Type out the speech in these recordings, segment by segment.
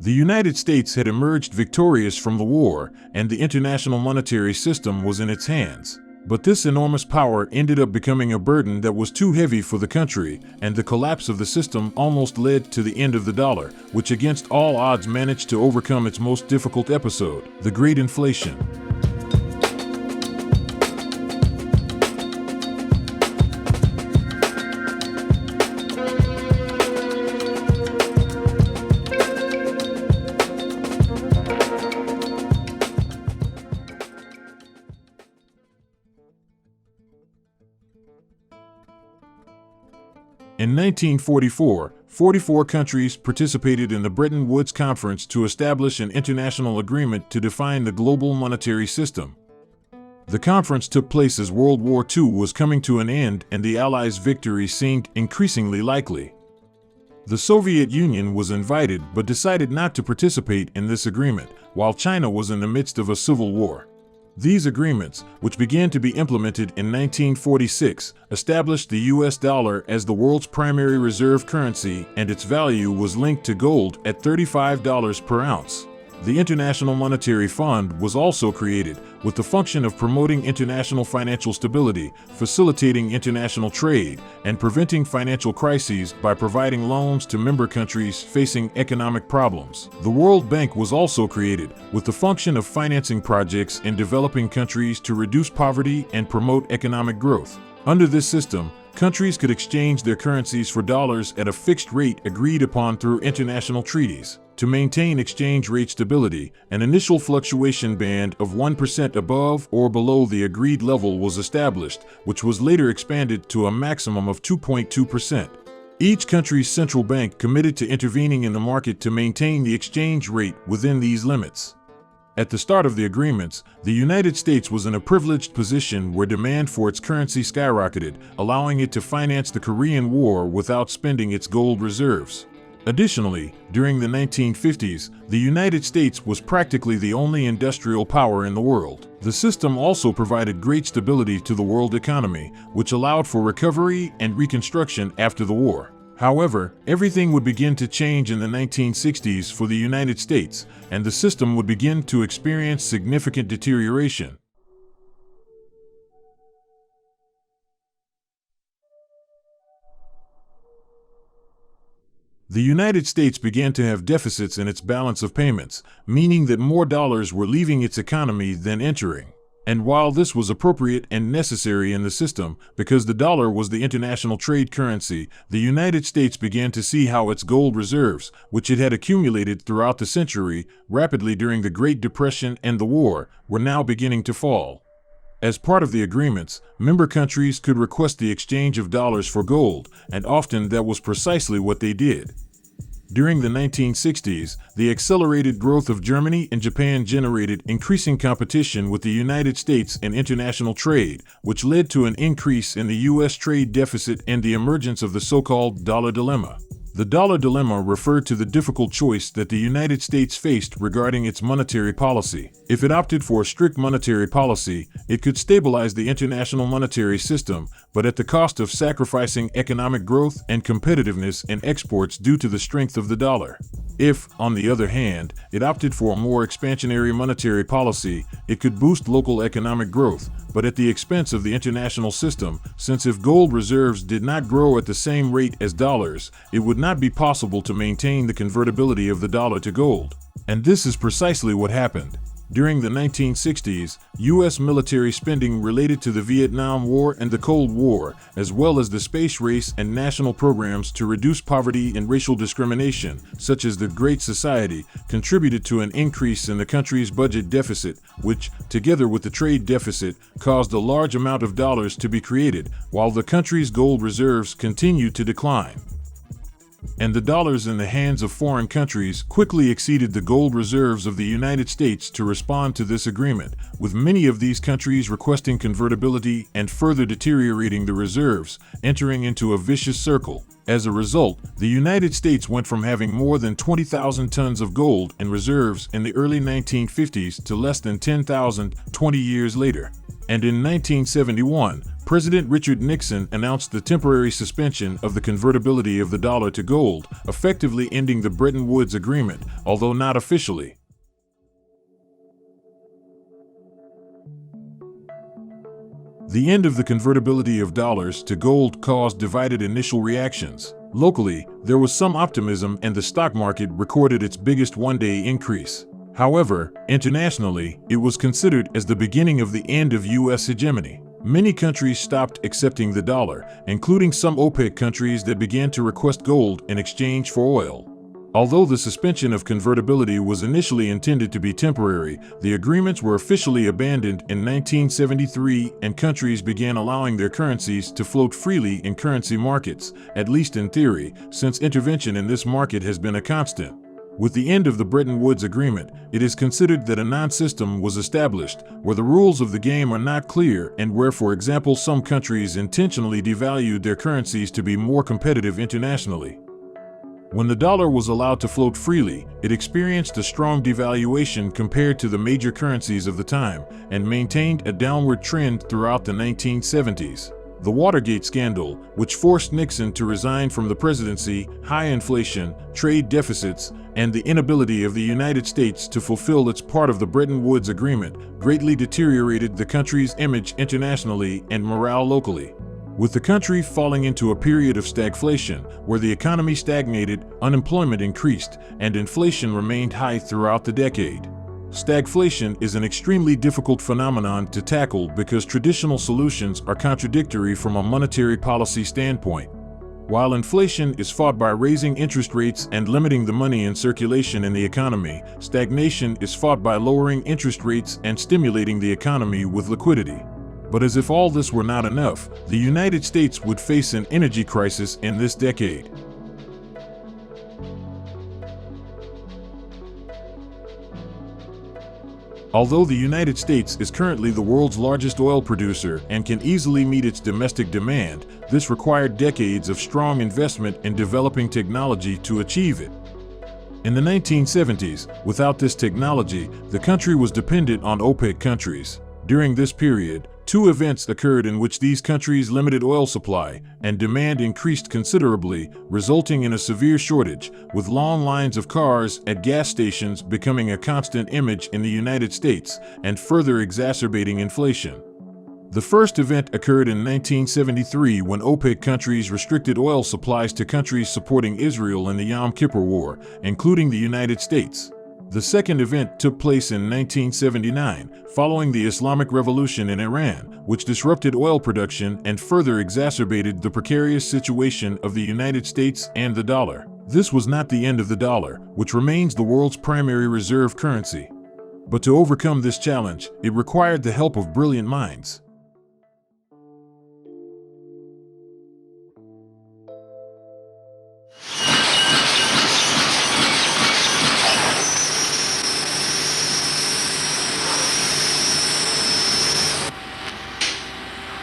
The United States had emerged victorious from the war, and the international monetary system was in its hands. But this enormous power ended up becoming a burden that was too heavy for the country, and the collapse of the system almost led to the end of the dollar, which against all odds managed to overcome its most difficult episode, the Great Inflation. In 1944, 44 countries participated in the Bretton Woods Conference to establish an international agreement to define the global monetary system. The conference took place as World War II was coming to an end and the Allies' victory seemed increasingly likely. The Soviet Union was invited but decided not to participate in this agreement, while China was in the midst of a civil war. These agreements, which began to be implemented in 1946, established the US dollar as the world's primary reserve currency, and its value was linked to gold at $35 per ounce. The International Monetary Fund was also created, with the function of promoting international financial stability, facilitating international trade, and preventing financial crises by providing loans to member countries facing economic problems. The World Bank was also created, with the function of financing projects in developing countries to reduce poverty and promote economic growth. Under this system, countries could exchange their currencies for dollars at a fixed rate agreed upon through international treaties. To maintain exchange rate stability, an initial fluctuation band of 1% above or below the agreed level was established, which was later expanded to a maximum of 2.2%. Each country's central bank committed to intervening in the market to maintain the exchange rate within these limits. At the start of the agreements, the United States was in a privileged position where demand for its currency skyrocketed, allowing it to finance the Korean War without spending its gold reserves. Additionally, during the 1950s, the United States was practically the only industrial power in the world. The system also provided great stability to the world economy, which allowed for recovery and reconstruction after the war. However, everything would begin to change in the 1960s for the United States, and the system would begin to experience significant deterioration. The United States began to have deficits in its balance of payments, meaning that more dollars were leaving its economy than entering. And while this was appropriate and necessary in the system, because the dollar was the international trade currency, the United States began to see how its gold reserves, which it had accumulated throughout the century, rapidly during the Great Depression and the war, were now beginning to fall. As part of the agreements, member countries could request the exchange of dollars for gold, and often that was precisely what they did. During the 1960s, the accelerated growth of Germany and Japan generated increasing competition with the United States in international trade, which led to an increase in the U.S. trade deficit and the emergence of the so-called dollar dilemma. The dollar dilemma referred to the difficult choice that the United States faced regarding its monetary policy. If it opted for a strict monetary policy, it could stabilize the international monetary system, but at the cost of sacrificing economic growth and competitiveness in exports due to the strength of the dollar. If, on the other hand, it opted for a more expansionary monetary policy, it could boost local economic growth, but at the expense of the international system, since if gold reserves did not grow at the same rate as dollars, it would not be possible to maintain the convertibility of the dollar to gold. And this is precisely what happened. During the 1960s, U.S. military spending related to the Vietnam War and the Cold War, as well as the space race and national programs to reduce poverty and racial discrimination, such as the Great Society, contributed to an increase in the country's budget deficit, which, together with the trade deficit, caused a large amount of dollars to be created, while the country's gold reserves continued to decline. And the dollars in the hands of foreign countries quickly exceeded the gold reserves of the United States to respond to this agreement, with many of these countries requesting convertibility and further deteriorating the reserves, entering into a vicious circle. As a result, the United States went from having more than 20,000 tons of gold in reserves in the early 1950s to less than 10,000 20 years later. And in 1971, President Richard Nixon announced the temporary suspension of the convertibility of the dollar to gold, effectively ending the Bretton Woods Agreement, although not officially. The end of the convertibility of dollars to gold caused divided initial reactions. Locally, there was some optimism and the stock market recorded its biggest one-day increase. However, internationally, it was considered as the beginning of the end of U.S. hegemony. Many countries stopped accepting the dollar, including some OPEC countries that began to request gold in exchange for oil. Although the suspension of convertibility was initially intended to be temporary, the agreements were officially abandoned in 1973 and countries began allowing their currencies to float freely in currency markets, at least in theory, since intervention in this market has been a constant. With the end of the Bretton Woods Agreement, it is considered that a non-system was established, where the rules of the game are not clear and where, for example, some countries intentionally devalued their currencies to be more competitive internationally. When the dollar was allowed to float freely, it experienced a strong devaluation compared to the major currencies of the time and maintained a downward trend throughout the 1970s. The Watergate scandal, which forced Nixon to resign from the presidency, high inflation, trade deficits, and the inability of the United States to fulfill its part of the Bretton Woods Agreement, greatly deteriorated the country's image internationally and morale locally. With the country falling into a period of stagflation, where the economy stagnated, unemployment increased, and inflation remained high throughout the decade. Stagflation is an extremely difficult phenomenon to tackle because traditional solutions are contradictory from a monetary policy standpoint. While inflation is fought by raising interest rates and limiting the money in circulation in the economy, stagnation is fought by lowering interest rates and stimulating the economy with liquidity. But as if all this were not enough, the United States would face an energy crisis in this decade. Although the United States is currently the world's largest oil producer and can easily meet its domestic demand, this required decades of strong investment in developing technology to achieve it. In the 1970s, without this technology, the country was dependent on OPEC countries. During this period, two events occurred in which these countries limited oil supply and demand increased considerably, resulting in a severe shortage, with long lines of cars at gas stations becoming a constant image in the United States and further exacerbating inflation. The first event occurred in 1973 when OPEC countries restricted oil supplies to countries supporting Israel in the Yom Kippur War, including the United States. The second event took place in 1979, following the Islamic Revolution in Iran, which disrupted oil production and further exacerbated the precarious situation of the United States and the dollar. This was not the end of the dollar, which remains the world's primary reserve currency. But to overcome this challenge, it required the help of brilliant minds.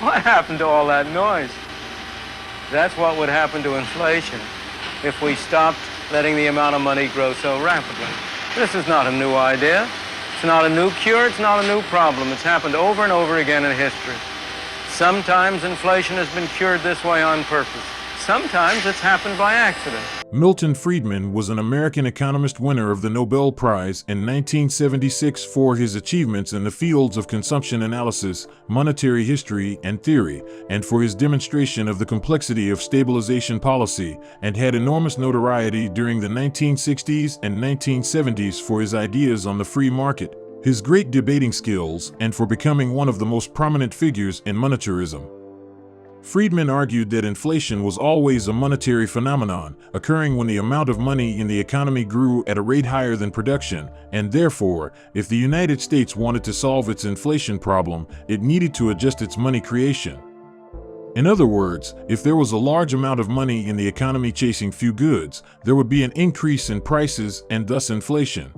What happened to all that noise? That's what would happen to inflation if we stopped letting the amount of money grow so rapidly. This is not a new idea. It's not a new cure. It's not a new problem. It's happened over and over again in history. Sometimes inflation has been cured this way on purpose. Sometimes it's happened by accident. Milton Friedman was an American economist winner of the Nobel Prize in 1976 for his achievements in the fields of consumption analysis, monetary history, and theory, and for his demonstration of the complexity of stabilization policy, and had enormous notoriety during the 1960s and 1970s for his ideas on the free market, his great debating skills, and for becoming one of the most prominent figures in monetarism. Friedman argued that inflation was always a monetary phenomenon, occurring when the amount of money in the economy grew at a rate higher than production, and therefore, if the United States wanted to solve its inflation problem, it needed to adjust its money creation. In other words, if there was a large amount of money in the economy chasing few goods, there would be an increase in prices and thus inflation.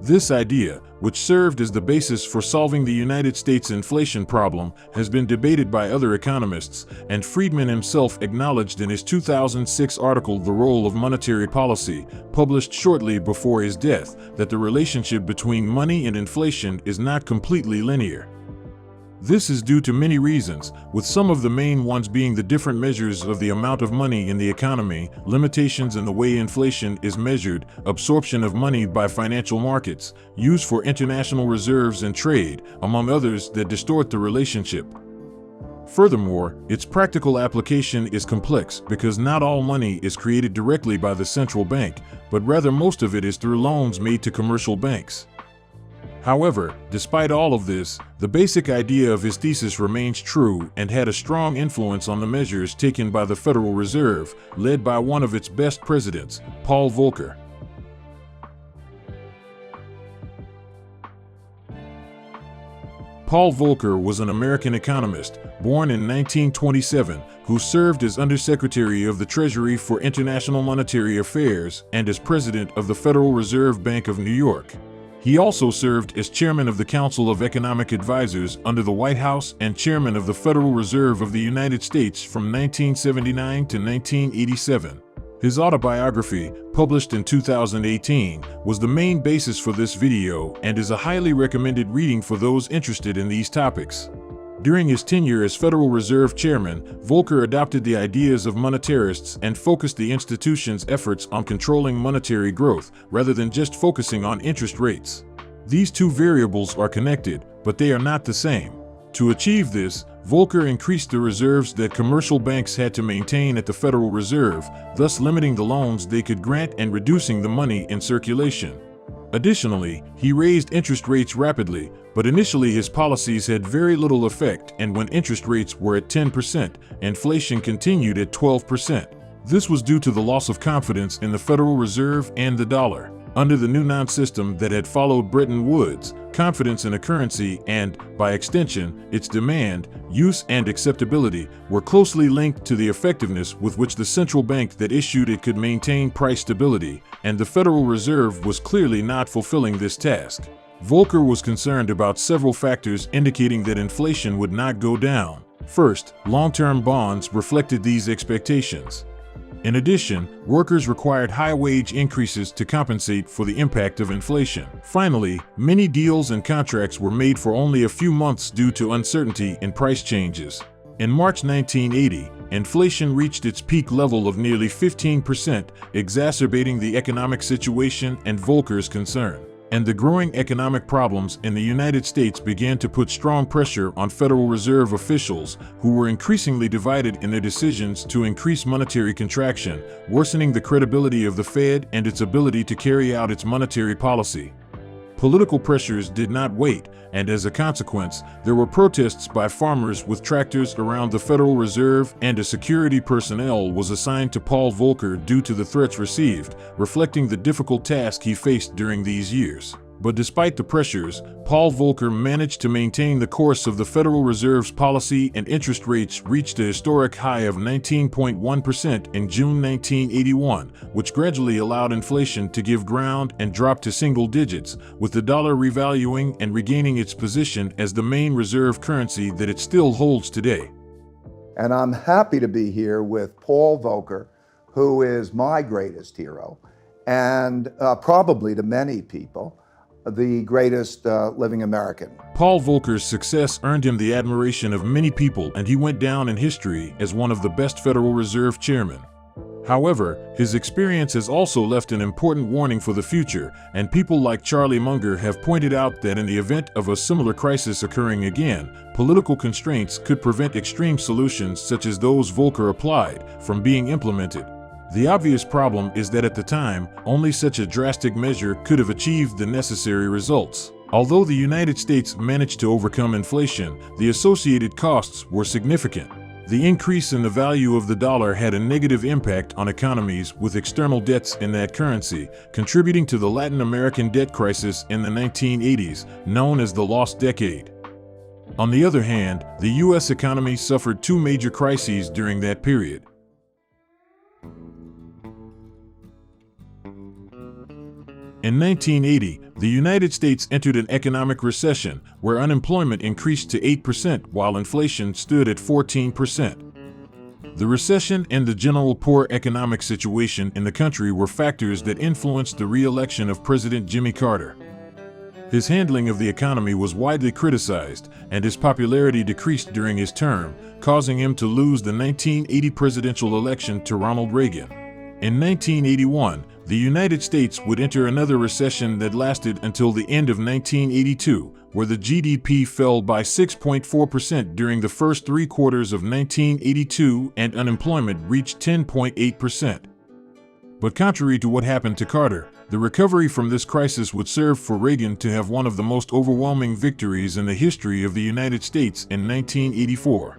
This idea, which served as the basis for solving the United States inflation problem, has been debated by other economists, and Friedman himself acknowledged in his 2006 article The Role of Monetary Policy, published shortly before his death, that the relationship between money and inflation is not completely linear. This is due to many reasons, with some of the main ones being the different measures of the amount of money in the economy, limitations in the way inflation is measured, absorption of money by financial markets, use for international reserves and trade, among others that distort the relationship. Furthermore, its practical application is complex because not all money is created directly by the central bank, but rather most of it is through loans made to commercial banks. However, despite all of this, the basic idea of his thesis remains true and had a strong influence on the measures taken by the Federal Reserve, led by one of its best presidents, Paul Volcker. Paul Volcker was an American economist, born in 1927, who served as Undersecretary of the Treasury for International Monetary Affairs and as President of the Federal Reserve Bank of New York. He also served as Chairman of the Council of Economic Advisors under the White House and Chairman of the Federal Reserve of the United States from 1979 to 1987. His autobiography, published in 2018, was the main basis for this video and is a highly recommended reading for those interested in these topics. During his tenure as Federal Reserve Chairman, Volcker adopted the ideas of monetarists and focused the institution's efforts on controlling monetary growth rather than just focusing on interest rates. These two variables are connected, but they are not the same. To achieve this, Volcker increased the reserves that commercial banks had to maintain at the Federal Reserve, thus limiting the loans they could grant and reducing the money in circulation. Additionally, he raised interest rates rapidly, but initially his policies had very little effect, and when interest rates were at 10%, inflation continued at 12%. This was due to the loss of confidence in the Federal Reserve and the dollar. Under the new non-system that had followed Bretton Woods, confidence in a currency and, by extension, its demand, use, and acceptability were closely linked to the effectiveness with which the central bank that issued it could maintain price stability, and the Federal Reserve was clearly not fulfilling this task. Volcker was concerned about several factors indicating that inflation would not go down. First, long-term bonds reflected these expectations. In addition, workers required high wage increases to compensate for the impact of inflation. Finally, many deals and contracts were made for only a few months due to uncertainty in price changes. In March 1980, inflation reached its peak level of nearly 15%, exacerbating the economic situation and Volcker's concern. And the growing economic problems in the United States began to put strong pressure on Federal Reserve officials, who were increasingly divided in their decisions to increase monetary contraction, worsening the credibility of the Fed and its ability to carry out its monetary policy. Political pressures did not wait, and as a consequence, there were protests by farmers with tractors around the Federal Reserve, and a security personnel was assigned to Paul Volcker due to the threats received, reflecting the difficult task he faced during these years. But despite the pressures, Paul Volcker managed to maintain the course of the Federal Reserve's policy, and interest rates reached a historic high of 19.1% in June 1981, which gradually allowed inflation to give ground and drop to single digits, with the dollar revaluing and regaining its position as the main reserve currency that it still holds today. And I'm happy to be here with Paul Volcker, who is my greatest hero, and probably to many people, the greatest living American. Paul Volcker's success earned him the admiration of many people, and he went down in history as one of the best Federal Reserve chairmen. However, his experience has also left an important warning for the future, and people like Charlie Munger have pointed out that in the event of a similar crisis occurring again, political constraints could prevent extreme solutions such as those Volcker applied from being implemented. The obvious problem is that at the time, only such a drastic measure could have achieved the necessary results. Although the United States managed to overcome inflation, the associated costs were significant. The increase in the value of the dollar had a negative impact on economies with external debts in that currency, contributing to the Latin American debt crisis in the 1980s, known as the Lost Decade. On the other hand, the U.S. economy suffered two major crises during that period. In 1980, the United States entered an economic recession where unemployment increased to 8% while inflation stood at 14%. The recession and the general poor economic situation in the country were factors that influenced the re-election of President Jimmy Carter. His handling of the economy was widely criticized, and his popularity decreased during his term, causing him to lose the 1980 presidential election to Ronald Reagan. In 1981, the United States would enter another recession that lasted until the end of 1982, where the GDP fell by 6.4% during the first 3 quarters of 1982 and unemployment reached 10.8%. But contrary to what happened to Carter, the recovery from this crisis would serve for Reagan to have one of the most overwhelming victories in the history of the United States in 1984.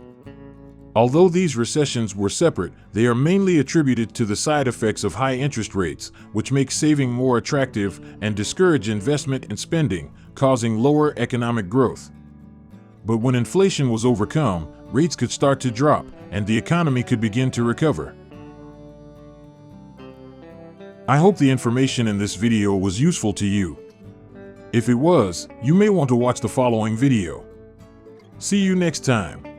Although these recessions were separate, they are mainly attributed to the side effects of high interest rates, which make saving more attractive and discourage investment and spending, causing lower economic growth. But when inflation was overcome, rates could start to drop, and the economy could begin to recover. I hope the information in this video was useful to you. If it was, you may want to watch the following video. See you next time.